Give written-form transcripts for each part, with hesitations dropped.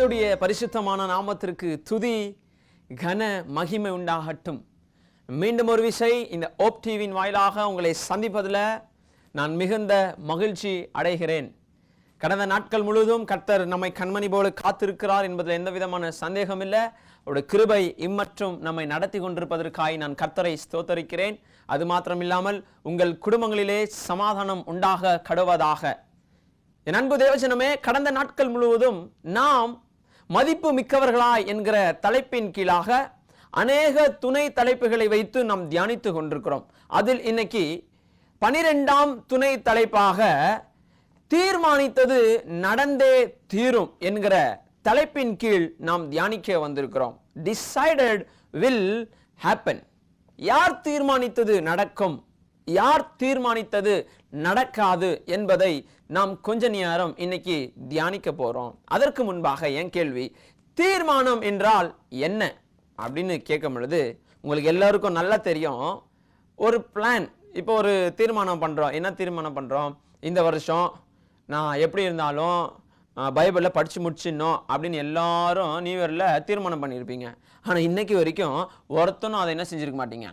கர்த்தருடைய பரிசுத்தமான நாமத்திற்கு துதி கன மகிமை உண்டாகட்டும். மீண்டும் ஒரு விசை இந்த ஓப் டிவியின் வாயிலாக உங்களை சந்திப்பதில் நான் மிகுந்த மகிழ்ச்சி அடைகிறேன். கடந்த நாட்கள் முழுவதும் கர்த்தர் நம்மை கண்மணி போல காத்திருக்கிறார் என்பதில் எந்த விதமான சந்தேகம் இல்லை. அவருடைய கிருபை இம்மற்றும் நம்மை நடத்தி கொண்டிருப்பதற்காக நான் கர்த்தரை ஸ்தோத்தரிக்கிறேன். அது மாத்திரமில்லாமல் உங்கள் குடும்பங்களிலே சமாதானம் உண்டாக கடவுவதாக. என் அன்பு தேவஜனமே, கடந்த நாட்கள் முழுவதும் நாம் மதிப்பு மிக்கவர்களாய் என்கிற தலைப்பின் கீழாக அநேக துணை தலைப்புகளை வைத்து நாம் தியானித்து கொண்டிருக்கிறோம். அதில் இன்னைக்கு 12ஆம் துணை தலைப்பாக தீர்மானித்தது நடந்தே தீரும் என்கிற தலைப்பின் கீழ் நாம் தியானிக்க வந்திருக்கிறோம். Decided will happen. யார் தீர்மானித்தது நடக்கும், யார் தீர்மானித்தது நடக்காது என்பதை நாம் கொஞ்ச நேரம் இன்னைக்கு தியானிக்க போறோம். அதற்கு முன்பாக என் கேள்வி, தீர்மானம் என்றால் என்ன அப்படின்னு கேட்கும் பொழுது உங்களுக்கு எல்லாருக்கும் நல்லா தெரியும். ஒரு பிளான், இப்போ ஒரு தீர்மானம் பண்றோம். என்ன தீர்மானம் பண்றோம்? இந்த வருஷம் நான் எப்படி இருந்தாலும் பைபிளில் படித்து முடிச்சிடணும் அப்படின்னு எல்லாரும் நியூ இயரில் தீர்மானம் பண்ணியிருப்பீங்க. ஆனால் இன்னைக்கு வரைக்கும் ஒருத்தனும் அதை என்ன செஞ்சிருக்க மாட்டீங்க,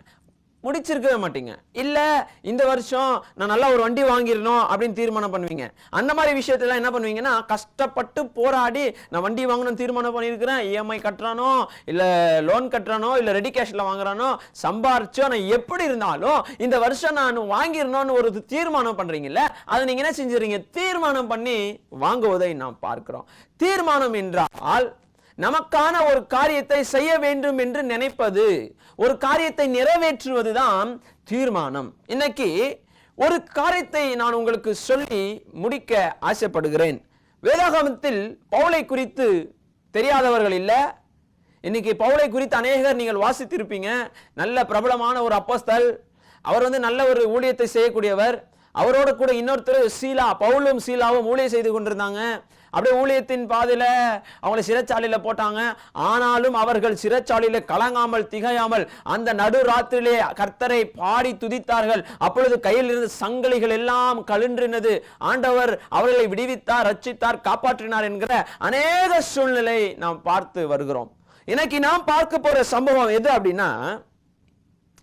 முடிச்சிருக்கவே மாட்டீங்க. இல்லை இந்த வருஷம் நான் நல்லா ஒரு வண்டி வாங்கிடணும் அப்படின்னு தீர்மானம் பண்ணுவீங்க. அந்த மாதிரி விஷயத்துல என்ன பண்ணுவீங்கன்னா, கஷ்டப்பட்டு போராடி நான் வண்டி வாங்கணும்னு தீர்மானம் பண்ணியிருக்கிறேன், இஎம்ஐ கட்டுறானோ இல்லை லோன் கட்டுறானோ இல்லை ரெடி கேஷில் வாங்குறானோ சம்பாரிச்சோ நான் எப்படி இருந்தாலும் இந்த வருஷம் நான் வாங்கிடணும்னு ஒரு தீர்மானம் பண்ணுறீங்கல்ல, அதை நீங்கள் என்ன செஞ்சுறீங்க, தீர்மானம் பண்ணி வாங்குவதை நாம் பார்க்கிறோம். தீர்மானம் என்றால் நமக்கான ஒரு காரியத்தை செய்ய வேண்டும் என்று நினைப்பது, ஒரு காரியத்தை நிறைவேற்றுவதுதான் தீர்மானம். இன்னைக்கு ஒரு காரியத்தை நான் உங்களுக்கு சொல்லி முடிக்க ஆசைப்படுகிறேன். வேதாகமத்தில் பவுலை குறித்து தெரியாதவர்கள் இல்லை. இன்னைக்கு பவுலை குறித்து அநேகர் நீங்கள் வாசித்திருப்பீங்க. நல்ல பிரபலமான ஒரு அப்போஸ்தலர். அவர் நல்ல ஒரு ஊழியத்தை செய்யக்கூடியவர். அவரோட கூட இன்னொருத்தர் சீலா, பவுலும் சீலாவும் ஊழியம் செய்து கொண்டிருந்தாங்க. அப்படியே ஊழியத்தின் பாதையில அவங்களை சிறைச்சாலையில போட்டாங்க. ஆனாலும் அவர்கள் சிறைச்சாலையில கலங்காமல் திகையாமல் அந்த நடு ராத்திரியிலே கர்த்தரை பாடி துதித்தார்கள். அப்பொழுது கையில் இருந்த சங்கிலிகள் எல்லாம் கழன்றினது. ஆண்டவர் அவர்களை விடுவித்தார், ரட்சித்தார், காப்பாற்றினார் என்கிற அநேக சூழ்நிலை நாம் பார்த்து வருகிறோம். இன்னைக்கு நாம் பார்க்க போற சம்பவம் எது அப்படின்னா,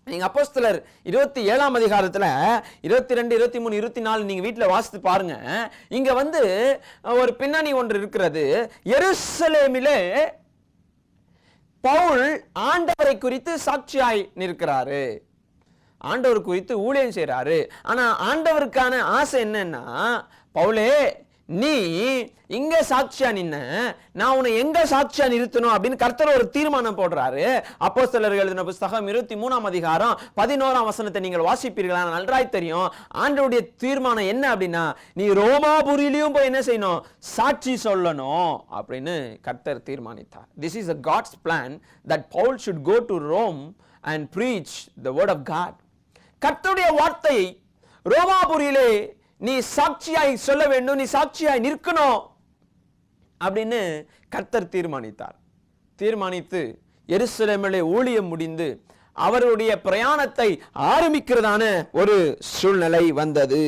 நீங்க அப்போஸ்தலர் 27ஆம் அதிகாரத்துல 22, 23, 24 நீங்க வீட்டுல வாசித்து பாருங்க. இங்க ஒரு பின்னணி ஒன்று இருக்கிறது. எருசலேமிலே பவுல் ஆண்டவரை குறித்து சாட்சியாய் நிற்கிறாரு. ஆண்டவர் குறித்து ஊழியம் செய்யறாரு. ஆனா ஆண்டவருக்கான ஆசை என்னன்னா, பவுலே நீ இங்க சாட்சியா நின்ன, நான் உன்னை எங்க சாட்சியா நிறுத்தணும் அப்படின்னு கர்த்தர் ஒரு தீர்மானம் போடுறாரு. அப்போஸ்தலர்கள் எழுதின புத்தகம் 23ஆம் அதிகாரம் 11ஆம் வசனத்தை நீங்கள் வாசிப்பீர்களா? நன்றாய் தெரியும். ஆண்டவருடைய தீர்மானம் என்ன அப்படின்னா, நீ ரோமாபுரியிலும் போய் என்ன செய்யணும், சாட்சி சொல்லணும் அப்படின்னு கர்த்தர் தீர்மானித்தார். This is a God's plan that Paul should go to Rome and preach the word of God. கர்த்தருடைய வார்த்தை ரோமாபுரியிலே நீ சாட்சியாய் சொல்ல வேண்டும், நீ சாட்சியாய் நிற்கணும் அப்படின்னு கர்த்தர் தீர்மானித்தார். தீர்மானித்து எருசலேமிலே ஊழியம் முடிந்து அவருடைய பிரயாணத்தை ஆரம்பிக்கிறதான ஒரு சூழ்நிலை வந்தது.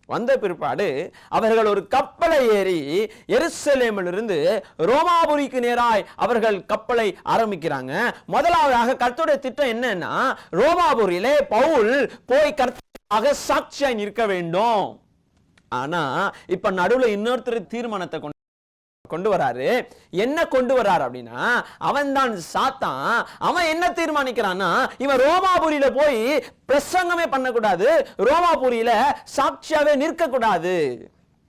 வந்த பிற்பாடு அவர்கள் ஒரு கப்பலை ஏறி எருசலேமிலிருந்து ரோமாபுரிக்கு நேராய் அவர்கள் கப்பலை ஆரம்பிக்கிறாங்க. முதலாவதாக கர்த்தருடைய திட்டம் என்னன்னா, ரோமாபுரியிலே பவுல் போய் கர்த்தருக்காக சாட்சியாய் நிற்க வேண்டும். ஆனா இப்ப நடுவுல இன்னொருத்தர் தீர்மானத்தை கொண்டு வராரு. என்ன கொண்டு வராரு அப்படின்னா, அவன் தான் சாத்தான். அவன் என்ன தீர்மானிக்கிறான்னா, இவன் ரோமாபுரியில போய் பிரசங்கமே பண்ணக்கூடாது, ரோமாபுரியில சாட்சியாவே நிற்க கூடாது.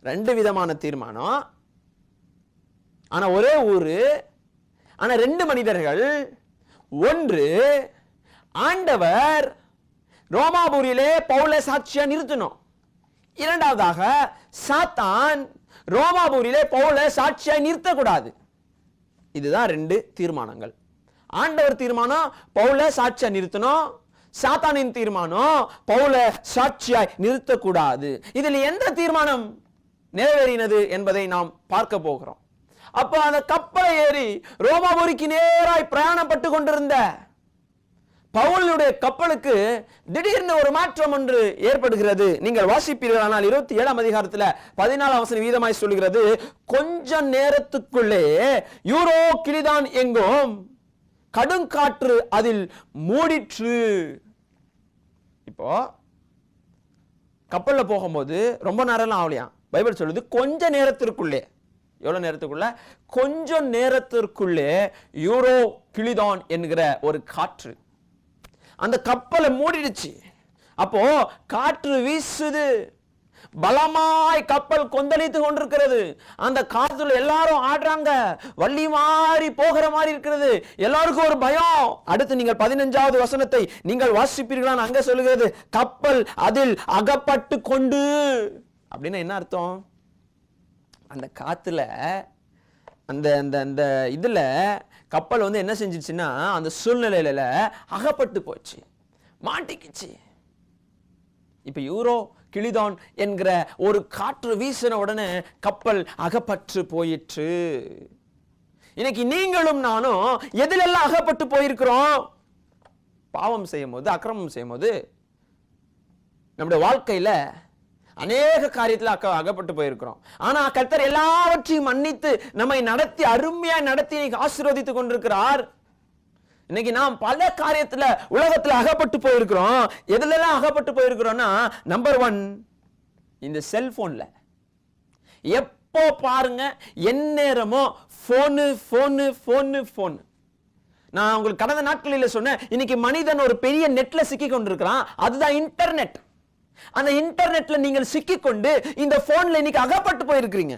ரெண்டு விதமான தீர்மானம். ஆனா ஒரே ஊரு, ஆனா ரெண்டு மனிதர்கள். ஒன்று, ஆண்டவர் ரோமாபுரியிலே பவுலை சாட்சியா நிறுத்தணும். இரண்டாவதாக, சாத்தான் ரோமாபுரியிலே பவுலை சாட்சியாய் நிறுத்தக்கூடாது. இதுதான் ரெண்டு தீர்மானங்கள். ஆண்டவர் தீர்மானம் பவுலை சாட்சியா நிறுத்தணும். சாத்தானின் தீர்மானம் பவுலை சாட்சியாய் நிறுத்தக்கூடாது. இதில் எந்த தீர்மானம் நிறைவேறினது என்பதை நாம் பார்க்க போகிறோம். அப்ப அந்த கப்பலை ஏறி ரோமாபுரிக்கு நேராய் பிரயாணப்பட்டு கொண்டிருந்த பவுலுடைய கப்பலுக்கு திடீர்னு ஒரு மாற்றம் ஒன்று ஏற்படுகிறது. நீங்கள் வாசிப்பீர்களானால் 27ஆம் அதிகாரத்தில் 14ஆம் வசனம் வீதமாய் சொல்கிறது, கொஞ்ச நேரத்துக்குள்ளே யூரோ கிளிதான் எங்கும் கடுங்காற்று அதில் மூடிற்று. இப்போ கப்பல்ல போகும்போது ரொம்ப நேரம்லாம் ஆகலையா, பைபிள் சொல்லுது கொஞ்ச நேரத்திற்குள்ளே. எவ்வளவு நேரத்துக்குள்ள? கொஞ்ச நேரத்திற்குள்ளே யூரோ கிளிதான் என்கிற ஒரு காற்று அந்த கப்பலை மூடிடுச்சு. அப்போ காற்று வீசுது, பலமாய் கப்பல் கொந்தளித்து கொண்டிருக்கிறது. அந்த காற்றுல எல்லாரும் ஆடுறாங்க, வள்ளி மாறி போகிற மாதிரி இருக்கிறது. எல்லாருக்கும் ஒரு பயம். அடுத்து நீங்கள் 15வது வசனத்தை நீங்கள் வாசிப்பீர்களான்னு அங்க சொல்லுகிறது, கப்பல் அதில் அகப்பட்டு கொண்டு. அப்படின்னா என்ன அர்த்தம்? அந்த காத்துல அந்த அந்த அந்த இதுல கப்பல் வந்து என்ன செஞ்சிச்சுன்னா அந்த சூழ்நிலையில அகப்பட்டு போச்சு, மாட்டிக்கிச்சு. இப்ப யூரோ கிளிதான் என்கிற ஒரு காற்று வீசின உடனே கப்பல் அகப்பட்டு போயிற்று. இன்னைக்கு நீங்களும் நானும் எதிலெல்லாம் அகப்பட்டு போயிருக்கிறோம்? பாவம் செய்யும் போது, அக்கிரமம் செய்யும் போது நம்முடைய வாழ்க்கையில அநேக காரியத்தில் அகப்பட்டு போயிருக்கிறோம். ஆனா கர்த்தர் எல்லாவற்றையும் மன்னித்து நம்மை நடத்தி, அருமையா நடத்தி ஆசீர்வதித்துக் கொண்டிருக்கிறார். இன்னைக்கு நாம் பல காரியத்துல உலகத்துல அகப்பட்டு போயிருக்கிறோம். எதுல அகப்பட்டு போயிருக்கிறோம்னா, நம்பர் 1 இந்த செல்போன்ல. எப்போ பாருங்க எந்நேரமோ போனு போனு போனு போனு. நான் உங்களுக்கு கடந்த நாட்களில் சொன்னேன், இன்னைக்கு மனிதன் ஒரு பெரிய நெட்ல சிக்கி கொண்டிருக்கிறான். அதுதான் இன்டர்நெட். அந்த இன்டர்நெட்ல நீங்கள் சிக்கிக்கொண்டு இந்த போன்ல இன்னைக்கு அகப்பட்டு போயிருக்கிறீங்க.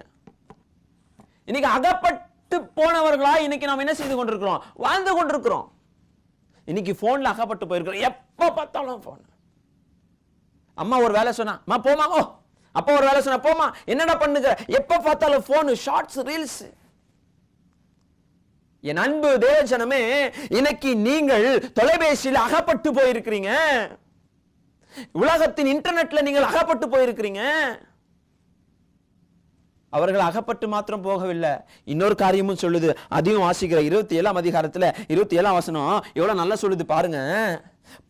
இன்னைக்கு அகப்பட்டு போனவர்களா இன்னைக்கு நாம் என்ன செய்து கொண்டிருக்கிறோம்? வாழ்ந்து கொண்டிருக்கிறோம். இன்னைக்கு போன்ல அகப்பட்டு போயிருக்கிறோம். எப்ப பார்த்தாலும் போன். அம்மா ஒரு வேலை சொன்னா, அம்மா போமா. அப்பா ஒரு வேலை சொன்னா, போமா. என்னடா பண்ணுங்க? எப்ப பார்த்தாலும் போன், ஷார்ட்ஸ், ரீல்ஸ். என் அன்பு தேவஜனமே, இன்னைக்கு நீங்கள் தொலைபேசியில் அகப்பட்டு போயிருக்கிறீங்க. உலகத்தின் இன்டர்நெட்ல நீங்கள் அகப்பட்டு போயிருக்கிறீங்க. அவர்கள் அகப்பட்டு மாத்திரம் போகவில்லை, இன்னொரு காரியமும் சொல்லுது. அதையும் வாசிக்கிற 27ஆம் அதிகாரத்துல 27ஆம் வசனம் எவ்வளவு நல்லா சொல்லுது பாருங்க.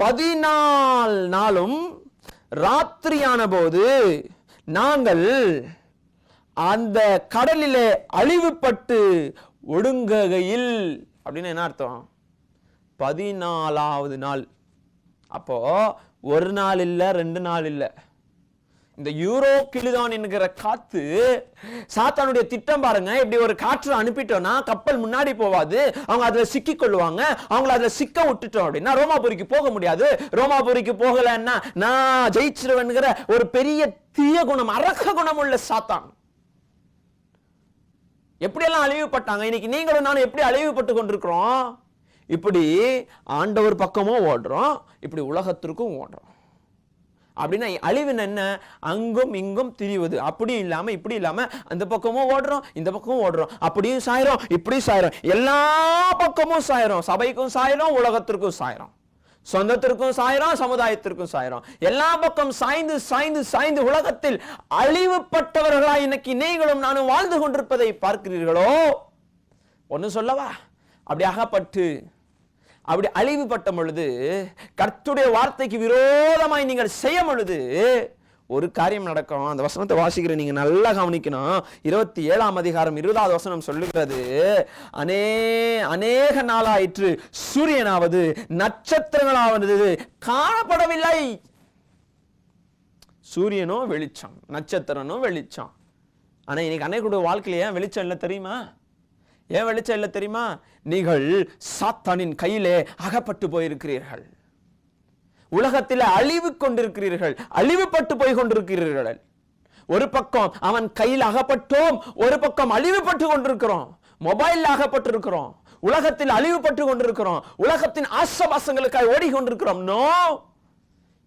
14 நாளும் ராத்திரியான போது நாங்கள் அந்த கடலிலே அழிவுபட்டு ஒடுங்குகையில். அப்படின்னு என்ன அர்த்தம்? 14வது நாள். அப்போ ஒரு நாள் இல்ல, 2 நாள் இல்ல. இந்த யூரோ கிளிதான் என்கிற காத்து, சாத்தானுடைய திட்டம் பாருங்க. இப்படி ஒரு காற்று அனுப்பிட்டோம்னா கப்பல் முன்னாடி போவாது, அவங்க அதுல சிக்கி கொள்ளுவாங்க. அவங்கள அதுல சிக்க விட்டுட்டோம் அப்படின்னா ரோமாபுரிக்கு போக முடியாது. ரோமாபுரிக்கு போகலன்னா நான் ஜெயிச்சிருவேன்கிற ஒரு பெரிய தீய குணம், அரக்க குணம் உள்ள சாத்தான் எப்படியெல்லாம் அழிவுபட்டாங்க. இன்னைக்கு நீங்களும் நானும் எப்படி அழிவுபட்டு கொண்டிருக்கிறோம்? இப்படி ஆண்டவர் பக்கமும் ஓடுறோம், இப்படி உலகத்திற்கும் ஓடுறோம். அப்படின்னா அழிவு என்ன? அங்கும் இங்கும் திரிவது. அப்படி இல்லாம இப்படி இல்லாம அந்த பக்கமும் ஓடுறோம், இந்த பக்கமும் ஓடுறோம். அப்படியும் சாயிரும், இப்படி சாயிரும், எல்லா பக்கமும் சாயிரும். சபைக்கும் சாயிரும், உலகத்திற்கும் சாயிரும், சொந்தத்திற்கும் சாயிரும், சமுதாயத்திற்கும் சாயிரும். எல்லா பக்கம் சாய்ந்து சாய்ந்து சாய்ந்து உலகத்தில் அழிவுபட்டவர்களா இன்னைக்கு நீங்களும் நானும் வாழ்ந்து கொண்டிருப்பதை பார்க்கிறீர்களோ? ஒன்னு சொல்லவா? அப்படி அகப்பட்டு அப்படி அழிவுபட்ட பொழுது, கர்த்தருடைய வார்த்தைக்கு விரோதமாய் நீங்கள் செய்யும் பொழுது ஒரு காரியம் நடக்கும். அந்த வசனத்தை வாசிக்கிற நீங்க நல்லா கவனிக்கணும். 27ஆம் அதிகாரம் 20வது வசனம் சொல்லுகிறது, அநேக நாளாயிற்று சூரியனாவது நட்சத்திரங்களாவது காணப்படவில்லை. சூரியனும் வெளிச்சம், நட்சத்திரனும் வெளிச்சம். ஆனா இன்னைக்கு அநேகருடைய வாழ்க்கையில ஏன் வெளிச்சம் இல்லை தெரியுமா? ஏன் வெளிச்சம் இல்லை தெரியுமா? நீங்கள் சாத்தானின் கையிலே அகப்பட்டு போயிருக்கிறீர்கள். உலகத்தில் அழிவு கொண்டிருக்கிறீர்கள், அழிவுபட்டு போய் கொண்டிருக்கிறீர்கள். ஒரு பக்கம் அவன் கையில் அகப்பட்டோம், ஒரு பக்கம் அழிவுபட்டு கொண்டிருக்கிறோம். மொபைல் அகப்பட்டு இருக்கிறோம், உலகத்தில் அழிவுபட்டு கொண்டிருக்கிறோம், உலகத்தின் ஆசபாசங்களுக்காக ஓடிக்கொண்டிருக்கிறோம். நோ,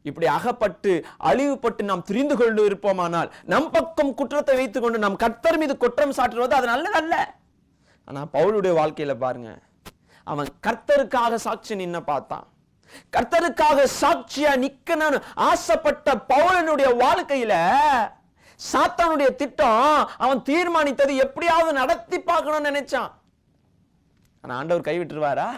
இப்படி அகப்பட்டு அழிவுபட்டு நாம் திரிந்து கொண்டு இருப்போமானால் நம் பக்கம் குற்றத்தை வைத்துக் கொண்டு நம் கர்த்தர் மீது குற்றம் சாட்டுவது அது நல்லதல்ல. ஆனா பவுலுடைய வாழ்க்கையில பாருங்க, அவன் கர்த்தருக்காக சாட்சி நின்ன பார்த்தான். கர்த்தருக்காக சாட்சியா நிக்கணும்னு ஆசைப்பட்ட பவுலனுடைய வாழ்க்கையில சாத்தானுடைய திட்டம் அவன் தீர்மானித்தது எப்படியாவது நடத்தி பார்க்கணும்னு நினைச்சான். ஆனா ஆண்டவர் கைவிட்டுருவாரா?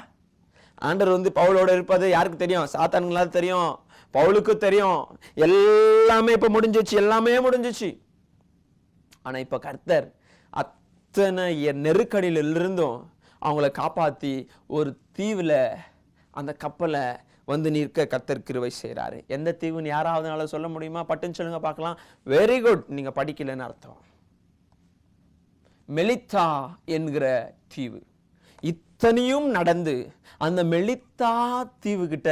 ஆண்டவர் பவுலோட இருப்பது யாருக்கு தெரியும்? சாத்தானுங்களாவது தெரியும், பவுலுக்கு தெரியும். எல்லாமே இப்ப முடிஞ்சிச்சு, எல்லாமே முடிஞ்சிச்சு. ஆனா இப்ப கர்த்தர் அத்தனை நெருக்கடியில இருந்தும் அவங்கள காப்பாத்தி ஒரு தீவுல அந்த கப்பலை நிற்க கர்த்தர் கிருபை செய்றாரு. எந்த தீவுன்னு யாராவதுனால சொல்ல முடியுமா? பட்டுன்னு சொல்லுங்க பார்க்கலாம். வெரி குட், நீங்க படிக்கலன்னு அர்த்தம். மெலித்தா என்கிற தீவு. இத்தனையும் நடந்து அந்த மெலித்தா தீவு கிட்ட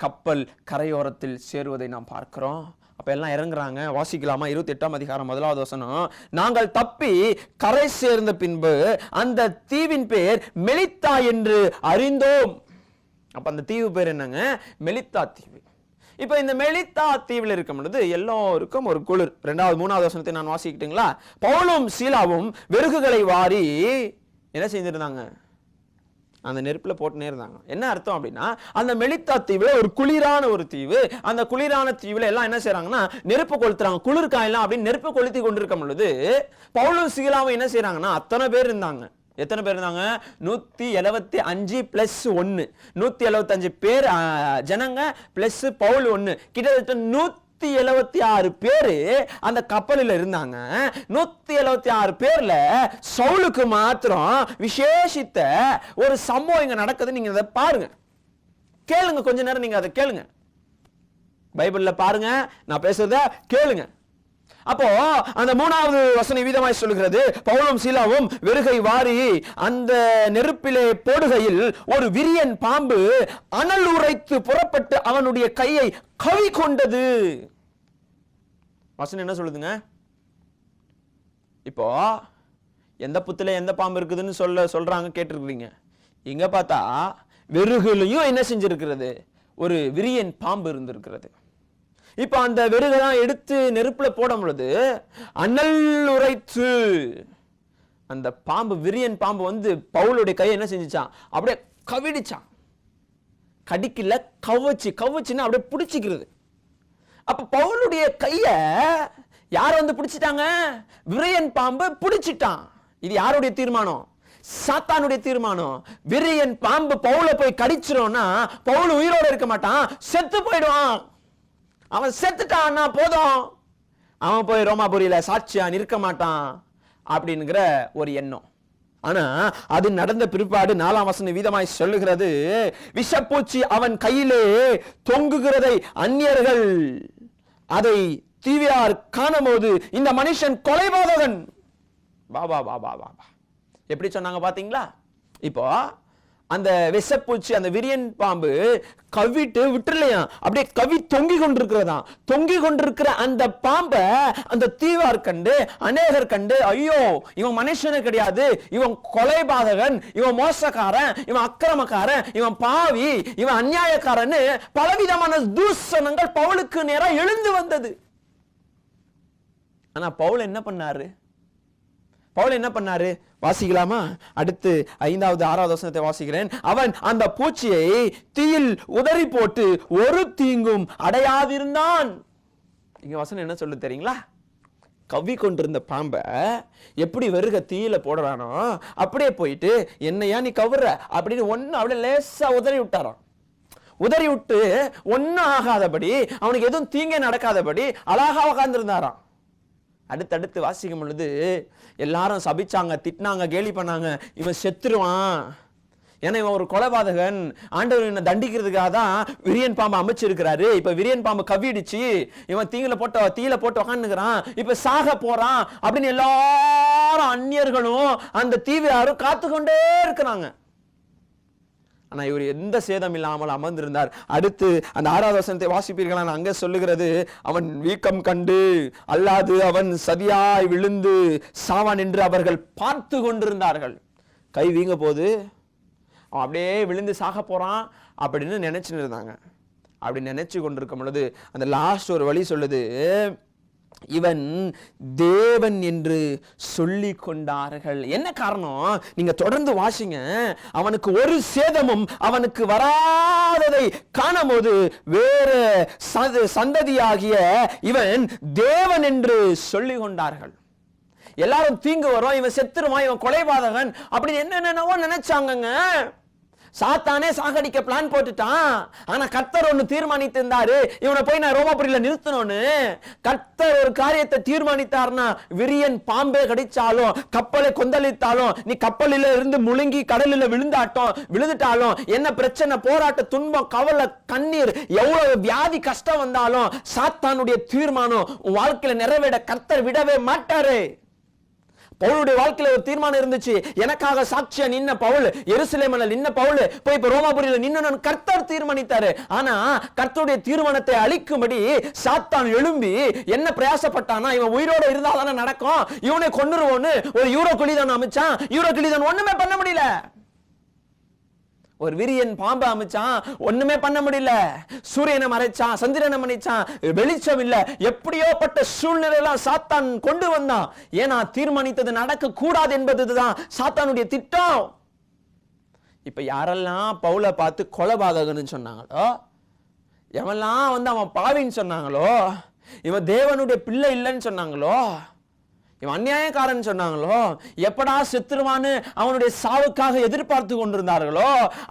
கப்பல் கரையோரத்தில் சேருவதை நாம் பார்க்கிறோம். அப்ப எல்லாம் இறங்குறாங்க. வாசிக்கலாமா? 28ஆம் அதிகாரம் 1வது வசனம். நாங்கள் தப்பி கரை சேர்ந்த பின்பு அந்த தீவின் பேர் மெலித்தா என்று அறிந்தோம். அப்ப அந்த தீவு பேர் என்னங்க? மெலித்தா தீவு. இப்ப இந்த மெலித்தா தீவில் இருக்கும் பொழுது எல்லோருக்கும் ஒரு குளிர். 2வது 3வது வசனத்தை நான் வாசிக்கிட்டுங்களா? பவுலும் சீலாவும் வெறுகுகளை வாரி என்ன செஞ்சிருந்தாங்க? அந்த நெருப்புல போட்டுனே இருந்தாங்க. என்ன அர்த்தம் அப்படின்னா, அந்த மெலித்தா தீவுல ஒரு குளிரான ஒரு தீவு. அந்த குளிரான தீவுல எல்லாம் என்ன செய்யறாங்கன்னா, நெருப்பு கொளுத்துறாங்க. குளிர் காயலாம் அப்படின்னு நெருப்பு கொளுத்தி கொண்டிருக்கும் பொழுது பவுலும் சீலாவும் என்ன செய்யறாங்கன்னா, அத்தனை பேர் இருந்தாங்க. எத்தனை பேர் இருந்தாங்க? 175 பிளஸ் 1, 175 பேர் ஜனங்க பிளஸ் பவுல் 1, கிட்டத்தட்ட 176 பேரு அந்த கப்பலில் இருந்தாங்க. 176 பேர்ல சவுலுக்கு மாத்திரம் விசேஷித்த ஒரு சம்பவம் இங்க நடக்குது. நீங்க அதை பாருங்க, கேளுங்க, கொஞ்ச நேரம் நீங்க அதை கேளுங்க. பைபிள்ல பாருங்க, நான் பேசுறத கேளுங்க. அப்போ அந்த 3வது வசனம் விதமாய் சொல்லுகிறது, பவுலும் சீலாவும் வெறுகை வாரி அந்த நெருப்பிலே போடுகையில் ஒரு விரியன் பாம்பு அனல் உரைத்து புறப்பட்டு அவனுடைய கையை கவி கொண்டது. வசனம் என்ன சொல்லுதுங்க? இப்போ எந்த புத்துல எந்த பாம்பு இருக்குதுன்னு சொல்றாங்க, கேட்டிருக்கீங்க. இங்க பார்த்தா வெறுகுலையும் என்ன செஞ்சிருக்கிறது? ஒரு விரியன் பாம்பு இருந்திருக்கிறது. இப்ப அந்த வெறுகெல்லாம் எடுத்து நெருப்புல போடும் பொழுது அனல் உரைத்து அந்த பாம்பு, விரியன் பாம்பு பவுலுடைய கையை என்ன செஞ்சுச்சான்? அப்படியே கவிடிச்சான். கடிக்கல, கவச்சுன்னா அப்படியே பிடிச்சிக்கிறது. அப்ப பவுலுடைய கைய யார் பிடிச்சிட்டாங்க? விரியன் பாம்பு பிடிச்சிட்டான். இது யாருடைய தீர்மானம்? சாத்தானுடைய தீர்மானம். விரியன் பாம்பு பவுல போய் கடிச்சிரோம்னா பவுல் உயிரோட இருக்க மாட்டான், செத்து போயிடுவான். அவன் செத்துட்டான்னா போதும், அவன் போய் ரோமாபுரியில சாட்சியா நிற்க மாட்டான் அப்படிங்கிற ஒரு எண்ணம். ஆனா அது நடந்த பிற்பாடு 4ஆம் வசனம் வீதமாய் சொல்லுகிறது, விஷப்பூச்சி அவன் கையிலே தொங்குகிறதை அந்நியர்கள் அதை தீவியார் காணும் போது இந்த மனுஷன் கொலைபாதகன். பாபா பாபா பாபா எப்படி சொன்னாங்க பாத்தீங்களா? இப்போ அந்த விஷப்பூச்சி, அந்த விரியன் பாம்பு கவிட்டு விட்டுலையா, அப்படியே கவி தொங்கி கொண்டிருக்கிறதா. தொங்கி கொண்டிருக்கிற அந்த பாம்பை அந்த தீவார் கண்டு, அநேகர் கண்டு, ஐயோ இவன் மனுஷனு கிடையாது, இவன் கொலைபாதகன், இவன் மோசக்காரன், இவன் அக்கிரமக்காரன், இவன் பாவி, இவன் அநியாயக்காரன், பலவிதமான தூஷணங்கள் பவுலுக்கு நேரா எழுந்து வந்தது. ஆனா பவுல் என்ன பண்ணாரு? பவுல் என்ன பண்ணாரு? வாசிக்கலாமா? அடுத்து 5வது 6வது வசனத்தை வாசிக்கிறேன். அவன் அந்த பூச்சியை தீயில் உதறி போட்டு ஒரு தீங்கும் அடையாதிருந்தான். இங்க வசனம் என்ன சொல்லு தெரியுங்களா? கவி கொண்டிருந்த பாம்ப எப்படி வெறுக தீயில போடுறானோ அப்படியே போயிட்டு, என்னையா நீ கவுற அப்படின்னு ஒன்னு அப்படியே லேசா உதறி விட்டாராம். உதறி விட்டு ஒன்னும் ஆகாதபடி, அவனுக்கு எதுவும் தீங்கே நடக்காதபடி அழகா உட்கார்ந்திருந்தாராம். அடுத்தடுத்து வாசிக்கும் பொழுது எல்லாரும் சபிச்சாங்க, திட்டினாங்க, கேலி பண்ணாங்க. இவன் செத்துருவான், ஏன்னா இவன் ஒரு கொலைபாதகன், ஆண்டவர் என்ன தண்டிக்கிறதுக்காக தான் விரியன் பாம்பு அமைச்சிருக்கிறாரு. இப்ப விரியன் பாம்பு கவிடிச்சு இவன் தீயில போட்டு உக்காந்துக்கிறான், இப்ப சாக போறான் அப்படின்னு எல்லாரும் அந்நியர்களும் அந்த தீவிராரும் காத்துக்கொண்டே இருக்கிறாங்க. ஆனா இவர் எந்த சேதம் இல்லாமல் அமர்ந்திருந்தார். அடுத்து அந்த 6வது வசனத்தை வாசிப்பீர்களா? அங்க சொல்லுகிறது, அவன் வீக்கம் கண்டு அல்லாது அவன் சதியாய் விழுந்து சாவான் என்று அவர்கள் பார்த்து கொண்டிருந்தார்கள். கை வீங்க போது அவன் அப்படியே விழுந்து சாக போறான் அப்படின்னு நினைச்சுட்டு இருந்தாங்க. அப்படி நினைச்சு கொண்டிருக்கும் பொழுது அந்த லாஸ்ட் ஒரு வழி சொல்லுது, இவன் தேவன் என்று சொல்லிக் கொண்டார்கள். என்ன காரணம்? நீங்க தொடர்ந்து வாசிங்க. அவனுக்கு ஒரு சேதமும் அவனுக்கு வராததை காணும் போது வேற சந்ததியாகிய இவன் தேவன் என்று சொல்லிக் கொண்டார்கள். எல்லாரும் தீங்கு வரும், இவன் செத்துருவான், இவன் கொலைபாதகன் அப்படின்னு என்னென்னவோ நினைச்சாங்க. சாத்தானே சாகடிக்க பிளான் போட்டுட்டான். ஆனா கர்த்தர் ஒன்னு தீர்மானித்து இருந்தாரு, இவனை போய் நான் ரோமாபுரியில நிறுத்தணும்னு. கர்த்தர் ஒரு காரியத்தை தீர்மானித்தார்னா, விரியன் பாம்பே கடிச்சாலும் கப்பலை கொந்தளித்தாலும், நீ கப்பலில இருந்து முழுங்கி கடலில் விழுந்துட்டாலும், என்ன பிரச்சனை, போராட்ட, துன்பம், கவலை, கண்ணீர், எவ்வளவு வியாதி கஷ்டம் வந்தாலும் சாத்தானுடைய தீர்மானம் உன் வாழ்க்கையில நிறைவேற கர்த்தர் விடவே மாட்டாரு. பவுலுடைய வாழ்க்கையில ஒரு தீர்மானம் இருந்துச்சு. எனக்காக சாட்சியா நின்ன பவுல், எருசலேமில் நின்ன பவுல் போய் இப்ப ரோமாபுரியில நின்னு கர்த்தர் தீர்மானித்தாரு. ஆனா கர்த்தருடைய தீர்மானத்தை அழிக்கும்படி சாத்தான் எழும்பி என்ன பிரயாசப்பட்டானா, இவன் உயிரோட இருந்தாதானே நடக்கும், இவனை கொன்னுருவோன்னு ஒரு யூரோ கிளிதான் அமைச்சான். யூரோ கிளிதான் ஒண்ணுமே பண்ண முடியல. ஒரு விரியன் பாம்பு அமைச்சான், ஒண்ணுமே பண்ண முடியல. சூரியனை மறைச்சான், சந்திரனை மறைச்சான், வெளிச்சம் இல்ல. எப்படியோ பட்ட சூழ்நிலையெல்லாம் சாத்தான் கொண்டு வந்தான். ஏன்னா தீர்மானித்தது நடக்க கூடாது என்பதுதான் சாத்தானுடைய திட்டம். இப்ப யாரெல்லாம் பவுலை பார்த்து கொலைபாதகன்னு சொன்னாங்களோ, எவெல்லாம் அவன் பாவின்னு சொன்னாங்களோ, இவன் தேவனுடைய பிள்ளை இல்லைன்னு சொன்னாங்களோ, இவன் அநியாயக்காரன் சொன்னாங்களோ, எப்படா செத்துருவான்னு அவனுடைய சாவுக்காக எதிர்பார்த்து கொண்டிருந்தார்களோ,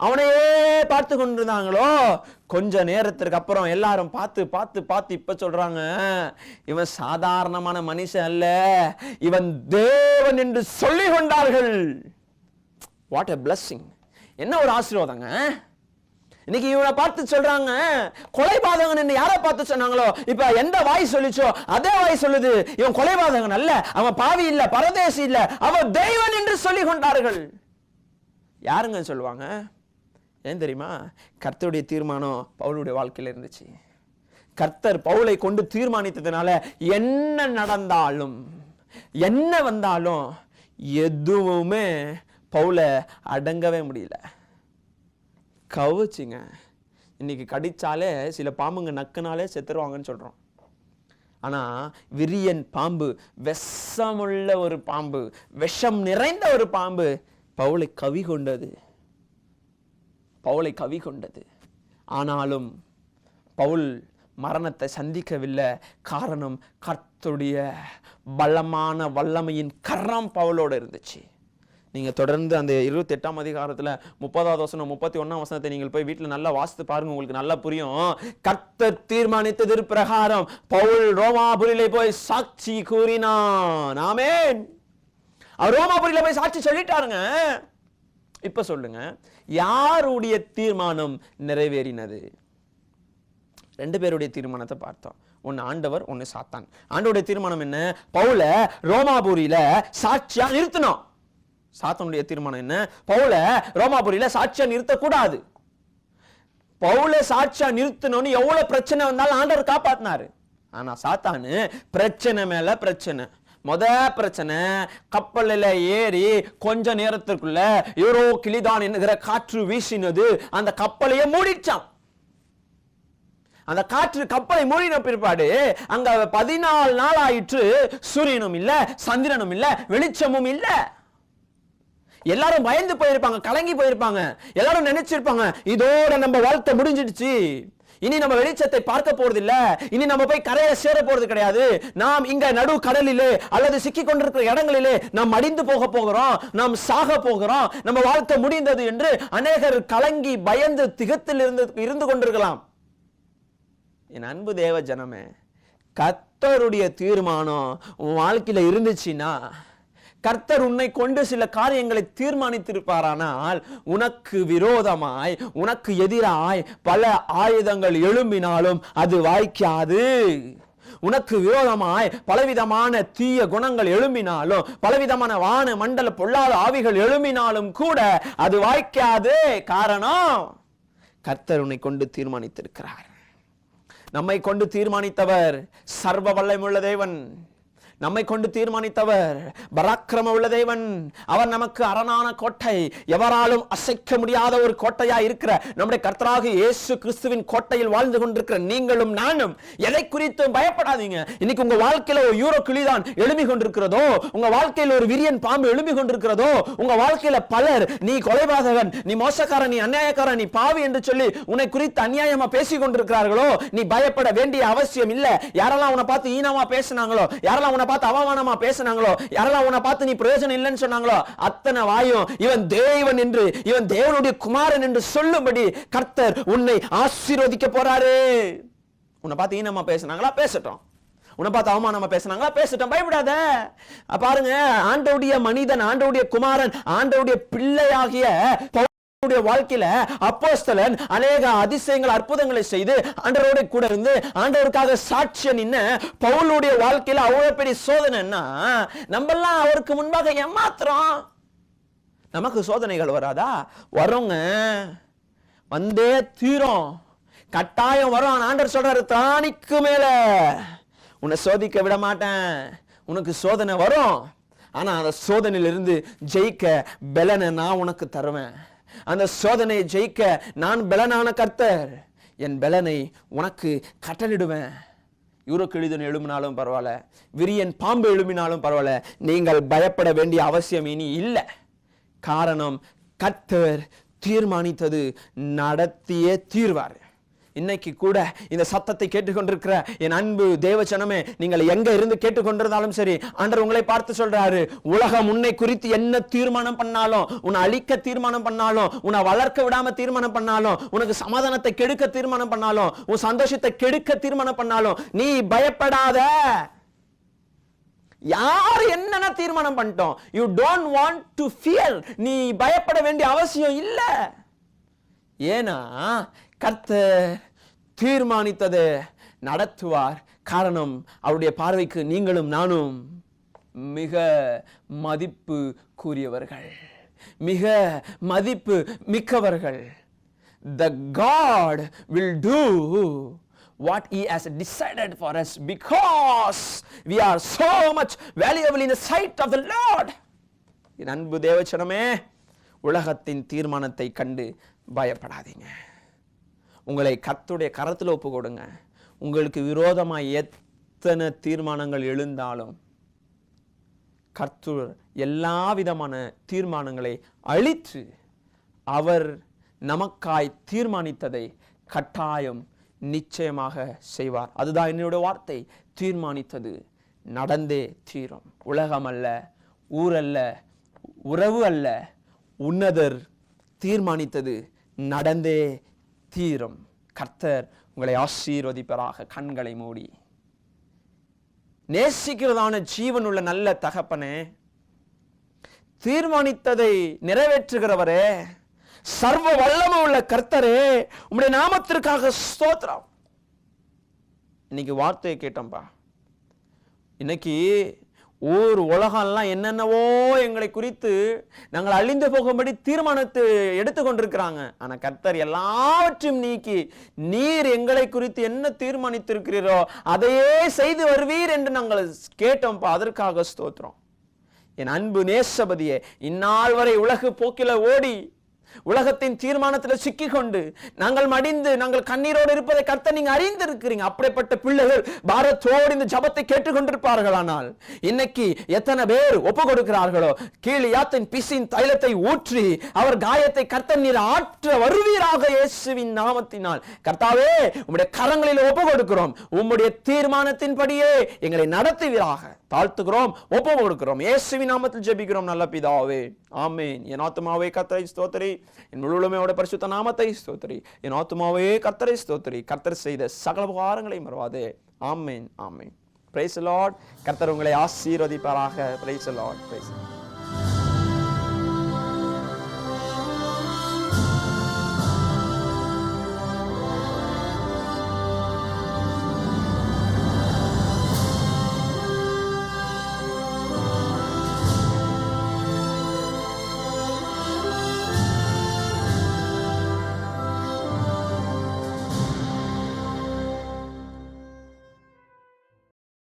அவனையே பார்த்து கொண்டிருந்தாங்களோ, கொஞ்ச நேரத்திற்கு அப்புறம் எல்லாரும் பார்த்து பார்த்து பார்த்து இப்ப சொல்றாங்க, இவன் சாதாரணமான மனுஷன் அல்ல, இவன் தேவன் என்று சொல்லிக் கொண்டார்கள். What a blessing! என்ன ஒரு ஆசீர்வாதங்க. இன்னைக்கு இவனை பார்த்து சொல்றாங்க கொலைபாதகன் என்று யாரை பார்த்து சொன்னாங்களோ, இப்ப எந்த வாய் சொல்லிச்சோ அதே வாய் சொல்லுது, இவன் கொலைபாதகன் அல்ல, அவன் பாவி இல்ல, பரதேசி இல்ல, அவன் தேவன் என்று சொல்லிக் கொண்டார்கள். யாருங்க சொல்லுவாங்க? ஏன் தெரியுமா? கர்த்தருடைய தீர்மானம் பவுலுடைய வாழ்க்கையில இருந்துச்சு. கர்த்தர் பவுலை கொண்டு தீர்மானித்ததுனால என்ன நடந்தாலும் என்ன வந்தாலும் எதுவுமே பவுலை அடங்கவே முடியல. கவுச்சிங்க. இன்னைக்கு கடிச்சாலே சில பாம்புங்க நக்குனாலே செத்துருவாங்கன்னு சொல்றோம். ஆனா விரியன் பாம்பு, விஷமுள்ள ஒரு பாம்பு, விஷம் நிறைந்த ஒரு பாம்பு பவுலை கவி கொண்டது. ஆனாலும் பவுல் மரணத்தை சந்திக்கவில்லை. காரணம், கர்த்தருடைய பலமான வல்லமையின் கரம் பவுலோடு இருந்துச்சு. நீங்க தொடர்ந்து அந்த 28ஆம் அதிகாரத்துல 30வது வசனம் 31ஆம் வசனத்தை நீங்கள் போய் வீட்டுல நல்லா வாசித்து பாருங்க, உங்களுக்கு நல்லா புரியும். கர்த்தர் தீர்மானித்தது பிரகாரம் பவுல் ரோமாபுரியிலே போய் சாட்சி கூறினான். ஆமென். அவர் ரோமாபுரியில போய் சாட்சி சொல்லிட்டாருங்க. இப்ப சொல்லுங்க, யாருடைய தீர்மானம் நிறைவேறினது? 2 பேருடைய தீர்மானத்தை பார்த்தோம். ஒன்னு ஆண்டவர், ஒன்னு சாத்தான். ஆண்டவருடைய தீர்மானம் என்ன? பவுல ரோமாபுரியில சாட்சியா நிறுத்தணும். சாத்தானுடைய தீர்மானம் என்ன? பவுல ரோமாபுரியில சாட்சியா நிறுத்தக்கூடாது. பவுல சாட்சியா நிறுத்தணும்னு எவ்வளவு பிரச்சனை வந்தாலும் ஆண்டவர் காப்பாத்தினாரு. ஆனா சாத்தானு பிரச்சனை மேல பிரச்சனை. பிரச்சனை, கப்பலில் ஏறி கொஞ்ச நேரத்திற்குள்ள யூரோ கிளிதான் என்கிற காற்று வீசினது, அந்த கப்பலையே மூடிச்சான். அந்த காற்று கப்பலை மூடின பிற்பாடு அங்க 14 நாள் ஆயிற்று. சூரியனும் இல்ல, சந்திரனும் இல்ல, வெளிச்சமும் இல்ல. எல்லாரும் பயந்து போயிருப்பாங்க, கலங்கி போயிருப்பாங்க. எல்லாரும் நினைச்சிருப்பாங்க, இதோட நம்ம வாழ்க்கை முடிஞ்சிடுச்சு, இனி நம்ம வெளிச்சத்தை பார்க்க போறது இல்ல, இனி நம்ம போய் கரையை சேர போறது கிடையாது, நாம் இங்க நடு கடலிலே அல்லது சிக்கி கொண்டிருக்கிற இடங்களிலே நாம் அடிந்து போகிறோம், நாம் சாக போகிறோம், நம்ம வாழ்க்கை முடிந்தது என்று அநேகர் கலங்கி பயந்து திகத்தில் இருந்து கொண்டிருக்கலாம். என் அன்பு தேவ ஜனமே, கர்த்தருடைய தீர்மானம் உன் வாழ்க்கையில இருந்துச்சுன்னா, கர்த்தர் உன்னை கொண்டு சில காரியங்களை தீர்மானித்திருப்பாரானால், உனக்கு விரோதமாய் உனக்கு எதிராய் பல ஆயுதங்கள் எழும்பினாலும் அது வாய்க்காது. உனக்கு விரோதமாய் பலவிதமான தீய குணங்கள் எழும்பினாலும், பலவிதமான வான மண்டல பொல்லாத ஆவிகள் எழும்பினாலும் கூட அது வாய்க்காது. காரணம், கர்த்தர் உன்னை கொண்டு தீர்மானித்திருக்கிறார். நம்மை கொண்டு தீர்மானித்தவர் சர்வ வல்லமையுள்ள தேவன். நம்மை கொண்டு தீர்மானித்தவர் பராக்கிரம உள்ள தேவன். அவர் நமக்கு அரணான கோட்டை, எவராலும் அசைக்க முடியாத ஒரு கோட்டையா இருக்கிற நம்முடைய கர்த்தராகிய இயேசு கிறிஸ்துவின் கோட்டையில் வாழ்ந்து கொண்டிருக்கிற நீங்களும் நானும் எதை குறித்தும் பயப்படாதீங்க. இன்னைக்கு உங்க வாழ்க்கையில ஒரு யூரோ கிளிதான் எழும்பி கொண்டிருக்கிறதோ, உங்க வாழ்க்கையில் ஒரு விரியன் பாம்பு எழும்பி கொண்டிருக்கிறதோ, உங்க வாழ்க்கையில பலர் நீ கொலைபாதகன், நீ மோசக்காரன், நீ அநியாயக்காரன், நீ பாவி என்று சொல்லி உன்னை குறித்து அநியாயமா பேசிக் கொண்டிருக்கிறார்களோ, நீ பயப்பட வேண்டிய அவசியம் இல்ல. யாரெல்லாம் உன்னை பார்த்து ஈனமா பேசினாங்களோ, யாரெல்லாம் உன்னை பார்த்து அவமானமா பேசினாங்களோ, யாரெல்லாம் உன்னை பார்த்து பார்த்து நீ பிரயோஜனம் இல்லைன்னு சொன்னாங்களோ அத்தனை வாயும் இவன் தேவன் என்று, இவன் தேவனுடைய குமாரன் என்று சொல்லும்படி கர்த்தர் உன்னை ஆசீர்வதிக்க போறாரு. உன்னை பார்த்து ஈனமா பேசினாங்களா, பேசட்டும். உன்னை பார்த்து அவமானமா பேசினாங்களா, பேசட்டும். பயப்படாத. பாருங்க, ஆண்டவருடைய மனிதன், ஆண்டவருடைய குமாரன், ஆண்டவருடைய பிள்ளையாகிய வாழ்க்கையில அப்போஸ்தலன் அநேக அதிசயங்கள் அற்புதங்களை செய்து ஆண்டவரோட கூட இருந்து ஆண்டவருக்காக சாட்சியம் நின்ன பவுலுடைய வாழ்க்கையில அவ்வளவு பெரிய சோதனைன்னா நம்மெல்லாம் அவருக்கு முன்பாக ஏமாத்துறோம். நமக்கு சோதனைகள் வராதா? வரோங்க, வந்தே தீரும், கட்டாயம் வரும். ஆண்டவர் சொல்றாரு, திராணிக்கு மேல உன்னை சோதிக்க விட மாட்டேன். உனக்கு சோதனை வரும், ஆனா அந்த சோதனையிலிருந்து ஜெயிக்க பலனை நான் உனக்கு தருவேன். அந்த சோதனையை ஜெயிக்க நான் பலனான கர்த்தர், என் பலனை உனக்கு கட்டளிடுவேன். யூரோக்கிழிதன் எழுமினாலும் பரவாயில்ல, விரியன் பாம்பு எழுமினாலும் பரவாயில்ல, நீங்கள் பயப்பட வேண்டிய அவசியம் இனி இல்லை. காரணம், கர்த்தர் தீர்மானித்தது நடத்தியே தீர்வார். இன்னைக்கு கூட இந்த சத்தத்தை கேட்டுக்கொண்டிருக்கிற என் அன்பு தேவச்சனமே, நீங்கள் எங்க இருந்து கேட்டுக்கொண்டிருந்தாலும் சரி, ஆண்டவர் உங்களை பார்த்து சொல்றாரு, உலகம் உன்னை குறித்து என்ன தீர்மானம் பண்ணாலும், உன்னை அழிக்க தீர்மானம் பண்ணாலும், உன்னை வளர்க்க விடாம தீர்மானம் பண்ணாலும், உனக்கு சமாதானத்தை கெடுக்க தீர்மானம் பண்ணாலும், உன் சந்தோஷத்தை கெடுக்க தீர்மானம் பண்ணாலும், நீ பயப்படாத. யார் என்னென்ன தீர்மானம் பண்ணிட்டோம், you don't want to fear. நீ பயப்பட வேண்டிய அவசியம் இல்லை. ஏன்னா கர்த்தர் தீர்மானித்தது நடத்துவார். காரணம், அவருடைய பார்வைக்கு நீங்களும் நானும் மிக மதிப்பு கூறியவர்கள், மிக மதிப்பு மிக்கவர்கள். The God will do what he has decided for us because we are so much valuable in the sight of the Lord. என் அன்பு தேவச்சனமே, உலகத்தின் தீர்மானத்தை கண்டு பயப்படாதீங்க. உங்களை கர்த்தருடைய கரத்தில் ஒப்பு கொடுங்க. உங்களுக்கு விரோதமாக எத்தனை தீர்மானங்கள் எழுந்தாலும் கர்த்தர் எல்லா விதமான தீர்மானங்களை அழித்து அவர் நமக்காய் தீர்மானித்ததை கட்டாயம் நிச்சயமாக செய்வார். அதுதான் என்னுடைய வார்த்தை, தீர்மானித்தது நடந்தே தீரும். உலகம் அல்ல, ஊரல்ல, உறவு அல்ல, உன்னதர் தீர்மானித்தது நடந்தே தீரும். கர்த்தர் உங்களை ஆசீர்வதிப்பராக. கண்களை மூடி நேசிக்கிறதான ஜீவனுள்ள நல்ல தகப்பனே, தீர்மானித்ததை நிறைவேற்றுகிறவரே, சர்வ வல்லமை உள்ள கர்த்தரே, உம்முடைய நாமத்திற்காக ஸ்தோத்திரம். இன்னைக்கு வார்த்தையை கேட்டோம்பா. இன்னைக்கு ஊர் உலகம்லாம் என்னென்னவோ எங்களை குறித்து நாங்கள் அழிந்து போகும்படி தீர்மானத்தை எடுத்துக்கொண்டிருக்கிறாங்க. ஆனா கர்த்தர் எல்லாவற்றையும் நீக்கி நீர் எங்களை குறித்து என்ன தீர்மானித்திருக்கிறீரோ அதையே செய்து வருவீர் என்று நாங்கள் கேட்டோம்ப்பா. அதற்காக ஸ்தோத்திரம். என் அன்பு நேசபதியே, இந்நாள் வரை உலகு போக்கில ஓடி உலகத்தின் தீர்மானத்தில் சிக்கிக்கொண்டு நாங்கள் மடிந்து நாங்கள் கண்ணீரோடு இருப்பதை கர்த்தர் நீங்க அறிந்திருக்கிறீங்க. அப்படிப்பட்ட பிள்ளைகள் பாரத்தோடு இந்த ஜபத்தை கேட்டுக்கொண்டிருப்பார்கள். ஆனால் இன்னைக்கு எத்தனை பேர் ஒப்பு கொடுக்கிறார்களோ, கீழியாத்தின் பிசின் தைலத்தை ஊற்றி அவர் காயத்தை கர்த்தர் நீர் ஆற்ற வருவீராக இயேசுவின் நாமத்தினால். கர்த்தாவே, உம்முடைய கரங்களில் ஒப்பு கொடுக்கிறோம். உம்முடைய தீர்மானத்தின்படியே எங்களை நடத்துவீராக. தாழ்த்துகிறோம், ஒப்பு கொடுக்கிறோம். இயேசுவின் நாமத்தில் ஜெபிக்கிறோம் நல்ல பிதாவே, ஆமென். என் ஆத்துமாவே கர்த்தரை ஸ்தோத்திரி, என் முழுமையோட பரிசுத்த நாமத்தை ஸ்தோத்திரி. என் ஆத்துமாவே கர்த்தரை ஸ்தோத்திரி, கர்த்தர் செய்த சகல உபகாரங்களை மறவாதே. Amen, amen. Praise the Lord. கர்த்தர் உங்களை ஆசீர்வதிப்பாராக. Praise the Lord. Praise the Lord.